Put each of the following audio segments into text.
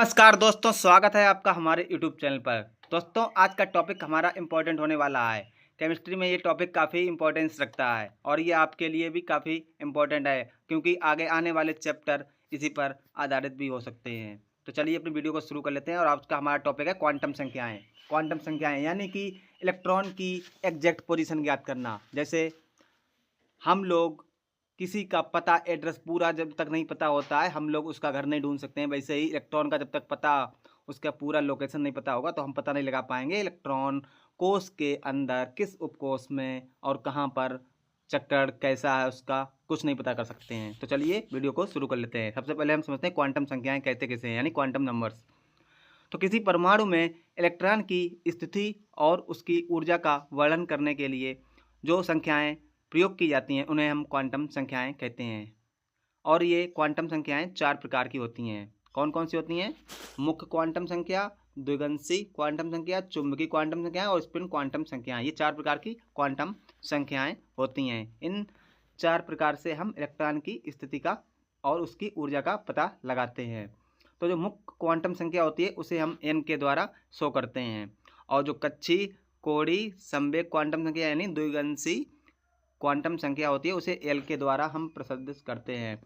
नमस्कार दोस्तों, स्वागत है आपका हमारे YouTube चैनल पर। दोस्तों, आज का टॉपिक हमारा इम्पोर्टेंट होने वाला है। केमिस्ट्री में ये टॉपिक काफ़ी इम्पोर्टेंस रखता है और ये आपके लिए भी काफ़ी इम्पोर्टेंट है, क्योंकि आगे आने वाले चैप्टर इसी पर आधारित भी हो सकते हैं। तो चलिए अपनी वीडियो को शुरू कर लेते हैं और आज का हमारा टॉपिक है क्वांटम संख्याएँ। क्वांटम संख्याएँ यानी कि इलेक्ट्रॉन की एग्जैक्ट पोजीशन ज्ञात करना। जैसे हम लोग किसी का पता एड्रेस पूरा जब तक नहीं पता होता है, हम लोग उसका घर नहीं ढूंढ सकते हैं। वैसे ही इलेक्ट्रॉन का जब तक पता, उसका पूरा लोकेशन नहीं पता होगा तो हम पता नहीं लगा पाएंगे इलेक्ट्रॉन कोष के अंदर किस उपकोष में और कहाँ पर चक्कर कैसा है उसका कुछ नहीं पता कर सकते हैं। तो चलिए वीडियो को शुरू कर लेते हैं। सबसे पहले हम समझते हैं क्वांटम संख्याएं कहते कैसे हैं, यानी क्वांटम नंबर्स। तो किसी परमाणु में इलेक्ट्रॉन की स्थिति और उसकी ऊर्जा का वर्णन करने के लिए जो संख्याएं प्रयोग की जाती हैं उन्हें हम क्वांटम संख्याएं कहते हैं। और ये क्वांटम संख्याएं चार प्रकार की होती हैं। कौन कौन सी होती हैं? मुख्य क्वांटम संख्या, द्विगंशी क्वांटम संख्या, चुंबकीय क्वांटम संख्या और स्पिन क्वांटम संख्या। ये चार प्रकार की क्वांटम संख्याएं होती हैं। इन चार प्रकार से हम इलेक्ट्रॉन की स्थिति का और उसकी ऊर्जा का पता लगाते हैं। तो जो मुख्य क्वांटम संख्या होती है उसे हम n के द्वारा शो करते हैं, और जो कक्षीय, कोणीय, संवेग क्वांटम संख्या यानी द्विगंशी क्वांटम संख्या होती है उसे L के द्वारा हम प्रदर्शित करते हैं,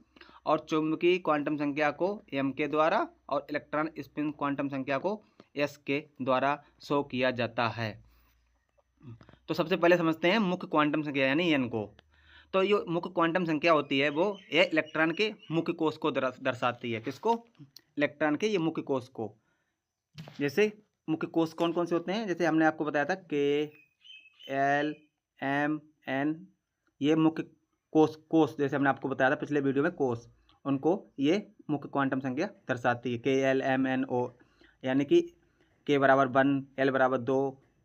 और चुंबकीय क्वांटम संख्या को M के द्वारा और इलेक्ट्रॉन स्पिन क्वांटम संख्या को S के द्वारा शो किया जाता है। तो सबसे पहले समझते हैं मुख्य क्वांटम संख्या यानी N को। तो ये मुख्य क्वांटम संख्या होती है वो यह इलेक्ट्रॉन के मुख्य कोष को दर्शाती है। किसको? इलेक्ट्रॉन के ये मुख्य कोष को। जैसे मुख्य कोष कौन कौन से होते हैं? जैसे हमने आपको बताया था K, L, M, N, ये मुख्य कोष जैसे हमने आपको बताया था पिछले वीडियो में कोष, उनको ये मुख्य क्वांटम संख्या दर्शाती है। K, L, M, N, O, यानी कि K बराबर 1, L बराबर 2,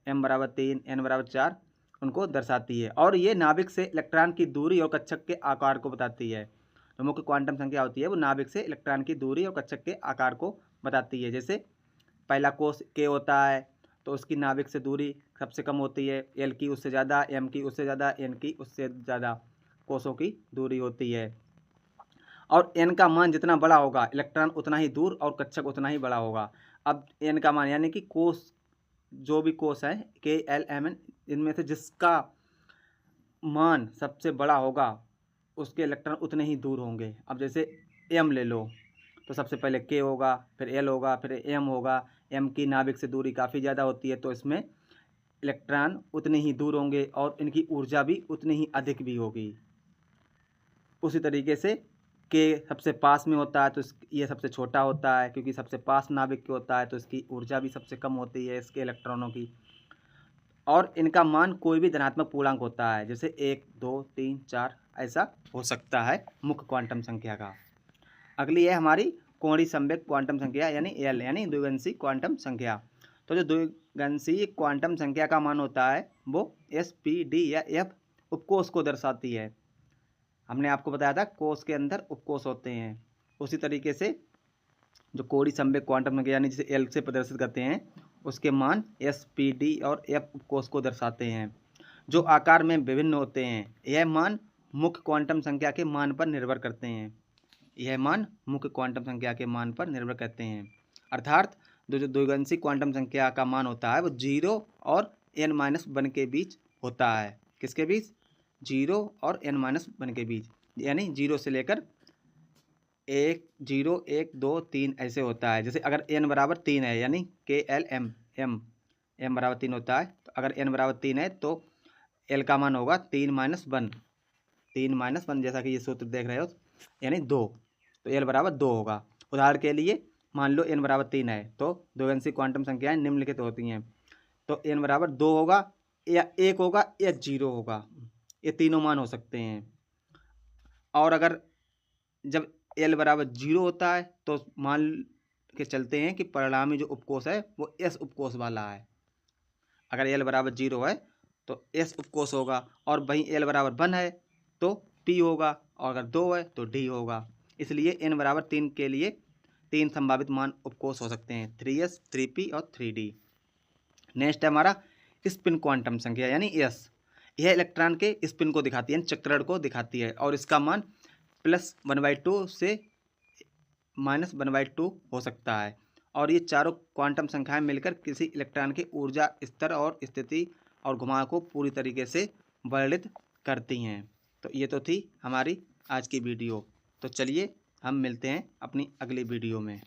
M बराबर 3, N बराबर 4 उनको दर्शाती है। और ये नाभिक से इलेक्ट्रॉन की दूरी और कक्षक के आकार को बताती है। तो मुख्य क्वांटम संख्या होती है वो नाभिक से इलेक्ट्रॉन की दूरी और कक्षक के आकार को बताती है। जैसे पहला कोष K होता है तो उसकी नाभिक से दूरी सबसे कम होती है, L की उससे ज़्यादा, M की उससे ज़्यादा, N की उससे ज़्यादा कोषों की दूरी होती है। और N का मान जितना बड़ा होगा इलेक्ट्रॉन उतना ही दूर और कक्षक उतना ही बड़ा होगा। अब N का मान यानी कि कोष, जो भी कोष है K, L, M, N, इनमें से जिसका मान सबसे बड़ा होगा उसके इलेक्ट्रॉन उतने ही दूर होंगे। अब जैसे M ले लो तो सबसे पहले K होगा, फिर L होगा, फिर M होगा। M की नाभिक से दूरी काफ़ी ज़्यादा होती है तो इसमें इलेक्ट्रॉन उतने ही दूर होंगे और इनकी ऊर्जा भी उतनी ही अधिक भी होगी। उसी तरीके से K सबसे पास में होता है तो ये सबसे छोटा होता है, क्योंकि सबसे पास नाभिक के होता है तो इसकी ऊर्जा भी सबसे कम होती है इसके इलेक्ट्रॉनों की। और इनका मान कोई भी धनात्मक पूर्णांक होता है, जैसे 1, 2, 3, 4 ऐसा हो सकता है मुख्य क्वांटम संख्या का। अगली है हमारी कोणीय संवेग क्वांटम संख्या यानी L, यानी द्विगंशी क्वांटम संख्या। तो जो द्विगंशी क्वांटम संख्या का मान होता है वो S, P, D या F उपकोष को दर्शाती है। हमने आपको बताया था कोष के अंदर उपकोष होते हैं। उसी तरीके से जो कोणीय संवेग क्वांटम संख्या यानी जिसे L से प्रदर्शित करते हैं उसके मान S, P, D और F उपकोष को दर्शाते हैं, जो आकार में विभिन्न होते हैं। यह मान मुख्य क्वांटम संख्या के मान पर निर्भर करते हैं। यह मान मुख्य क्वांटम संख्या के मान पर निर्भर करते हैं। अर्थात जो द्विगंशी क्वांटम संख्या का मान होता है वो 0 और n-1 के बीच होता है। किसके बीच? 0 और n-1 के बीच, यानी 0 से लेकर 1, 0, 1, 2, 3 ऐसे होता है। जैसे अगर n बराबर 3 है यानी K, L, M, M बराबर 3 होता है, तो अगर n बराबर 3 है तो L का मान होगा 3-1, 3-1 जैसा कि ये सूत्र देख रहे हो, यानी 2, तो L बराबर 2 होगा। उदाहरण के लिए मान लो n बराबर 3 है तो द्विगंशी क्वांटम संख्याएं निम्नलिखित होती हैं। तो n बराबर 2 होगा या 1 होगा या 0 होगा, ये तीनों मान हो सकते हैं। और अगर जब L बराबर 0 होता है तो मान के चलते हैं कि परिणामी जो उपकोष है वो S उपकोष वाला है। अगर L बराबर 0 है तो S उपकोष होगा, और वहीं L बराबर 1 है तो P होगा, और अगर 2 है तो D होगा। इसलिए n बराबर 3 के लिए 3 संभावित मान उपकोष हो सकते हैं, 3S, 3P और 3D। नेक्स्ट है हमारा स्पिन क्वांटम संख्या यानी S। यह इलेक्ट्रॉन के स्पिन को दिखाती है, चक्रण को दिखाती है, और इसका मान +1/2 से -1/2 हो सकता है। और ये चारों क्वांटम संख्याएं मिलकर किसी इलेक्ट्रॉन के ऊर्जा स्तर और स्थिति और घुमाव को पूरी तरीके से वर्णित करती हैं। तो ये तो थी हमारी आज की वीडियो। तो चलिए हम मिलते हैं अपनी अगली वीडियो में।